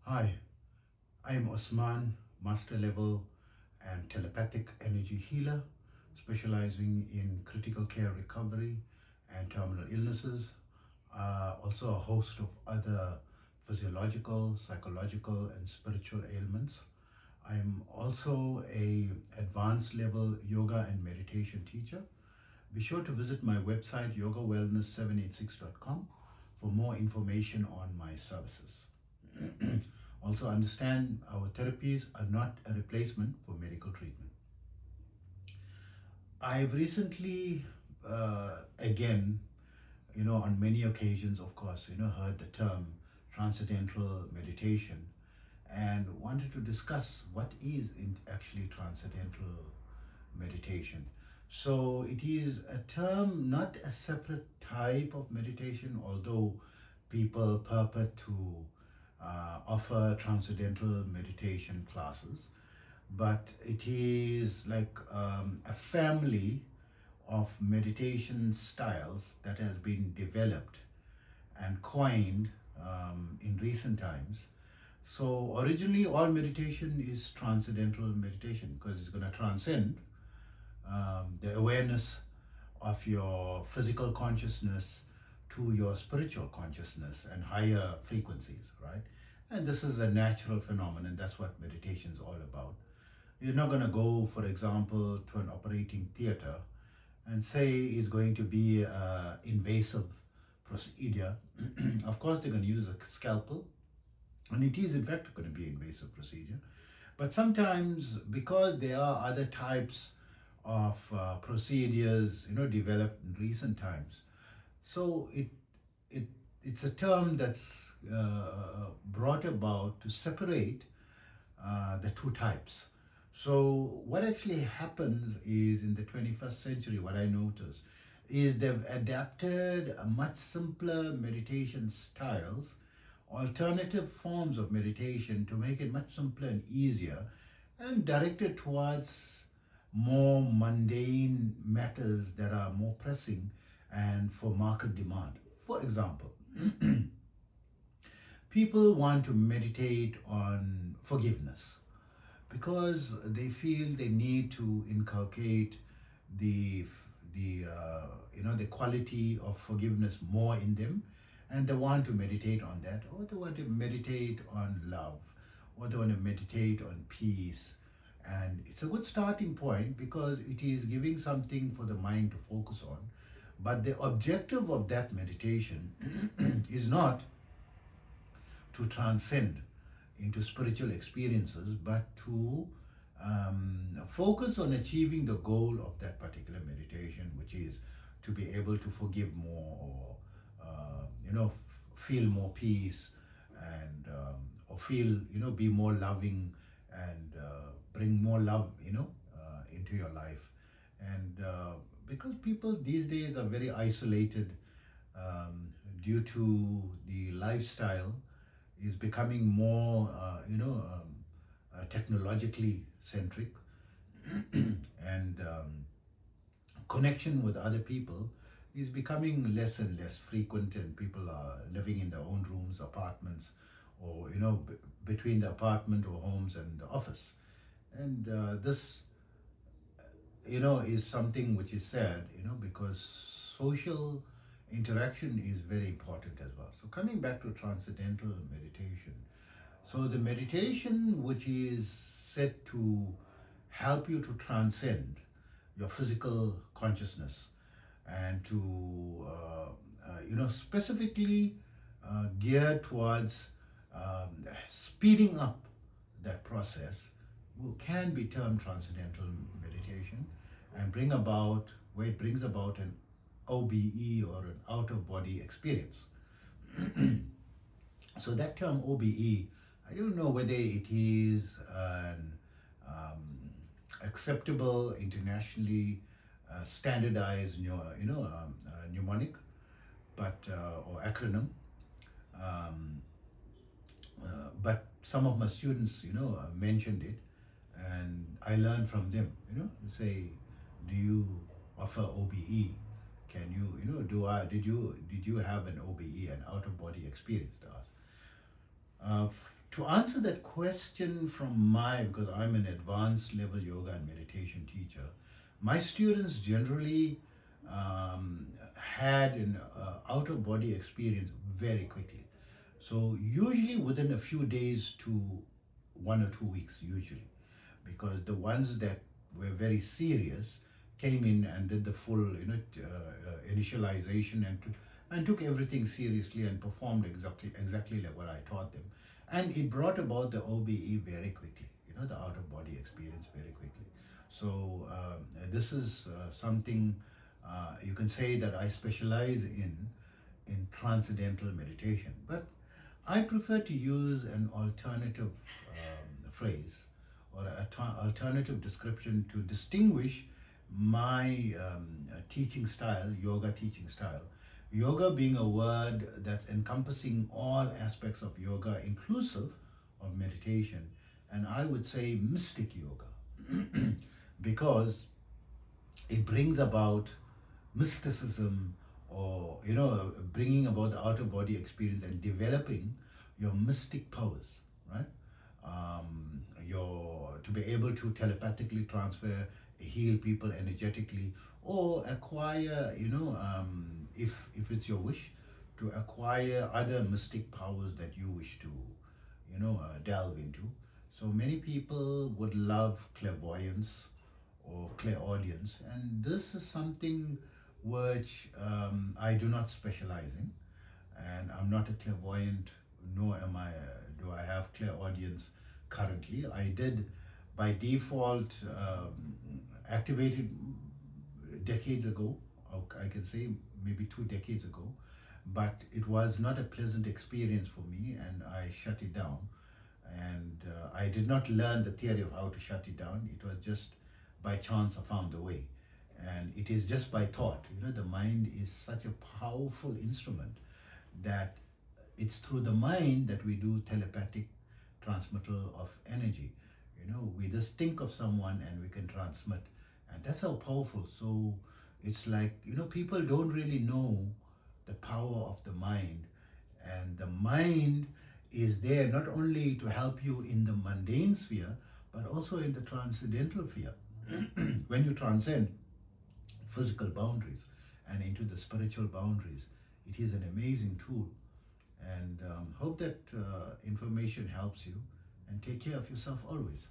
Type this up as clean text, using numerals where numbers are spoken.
Hi, I am Osman, Master Level and Telepathic Energy Healer, specializing in critical care recovery and terminal illnesses. Also a host of other physiological, psychological, and spiritual ailments. I am also a advanced level yoga and meditation teacher. Be sure to visit my website yogawellness786.com for more information on my services. Also understand our therapies are not a replacement for medical treatment. I've recently, again, on many occasions, of course, heard the term transcendental meditation and wanted to discuss what is actually transcendental meditation. So it is a term, not a separate type of meditation, although people purport to offer transcendental meditation classes, but it is like a family of meditation styles that has been developed and coined in recent times. So originally all meditation is transcendental meditation because it's going to transcend the awareness of your physical consciousness to your spiritual consciousness and higher frequencies, right? And this is a natural phenomenon. That's what meditation is all about. You're not going to go, for example, to an operating theater and say it's going to be an invasive procedure. Of course, they're going to use a scalpel, and it is in fact going to be an invasive procedure. But sometimes, because there are other types of procedures, developed in recent times, so it's a term that's brought about to separate the two types. So what actually happens is, in the 21st century, what I notice is they've adapted a much simpler meditation styles, alternative forms of meditation, to make it much simpler and easier, and directed towards more mundane matters that are more pressing and for market demand. For example, people want to meditate on forgiveness because they feel they need to inculcate the the quality of forgiveness more in them, and they want to meditate on that, or they want to meditate on love, or they want to meditate on peace. And it's a good starting point because it is giving something for the mind to focus on. But the objective of that meditation is not to transcend into spiritual experiences, but to focus on achieving the goal of that particular meditation, which is to be able to forgive more, or feel more peace, and or feel, be more loving, and bring more love, into your life. And because people these days are very isolated, due to the lifestyle is becoming more, technologically centric, and connection with other people is becoming less and less frequent, and people are living in their own rooms, apartments, or between the apartment or homes and the office. And this is something which is sad, because social interaction is very important as well. So coming back to transcendental meditation, so the meditation which is set to help you to transcend your physical consciousness, and to specifically geared towards speeding up that process, can be termed transcendental meditation, and bring about, where it brings about an OBE, or an out of body experience. So that term OBE, I don't know whether it is an acceptable, internationally standardized mnemonic, but or acronym. Um, but some of my students, mentioned it, and I learned from them. Say, do you offer OBE? Can you, did you have an OBE, an out of body experience? To us, To answer that question because I'm an advanced level yoga and meditation teacher, my students generally had an out of body experience very quickly. So usually within a few days to 1 or 2 weeks, usually, because the ones that were very serious came in and did the full, initialization and took everything seriously and performed exactly like what I taught them, and it brought about the OBE very quickly. The out of body experience very quickly. So this is something you can say that I specialize in transcendental meditation, but I prefer to use an alternative phrase or an alternative description to distinguish my teaching style, yoga teaching style. Yoga being a word that's encompassing all aspects of yoga, inclusive of meditation, and I would say mystic yoga, because it brings about mysticism, or bringing about the out of body experience and developing your mystic powers, right? Your to be able to telepathically transfer, heal people energetically, or acquire, if it's your wish, to acquire other mystic powers that you wish to delve into. So many people would love clairvoyance or clairaudience, and this is something which I do not specialize in, and I'm not a clairvoyant, nor do I have clairaudience currently. I did by default activated decades ago, or I can say maybe 2 decades ago, but it was not a pleasant experience for me, and I shut it down. And I did not learn the theory of how to shut it down. It was just by chance I found the way. And it is just by thought. The mind is such a powerful instrument that it's through the mind that we do telepathic transmittal of energy. We just think of someone and we can transmit. And that's how powerful. So it's like, people don't really know the power of the mind. And the mind is there not only to help you in the mundane sphere, but also in the transcendental sphere. When you transcend physical boundaries and into the spiritual boundaries, it is an amazing tool. And hope that information helps you, and take care of yourself always.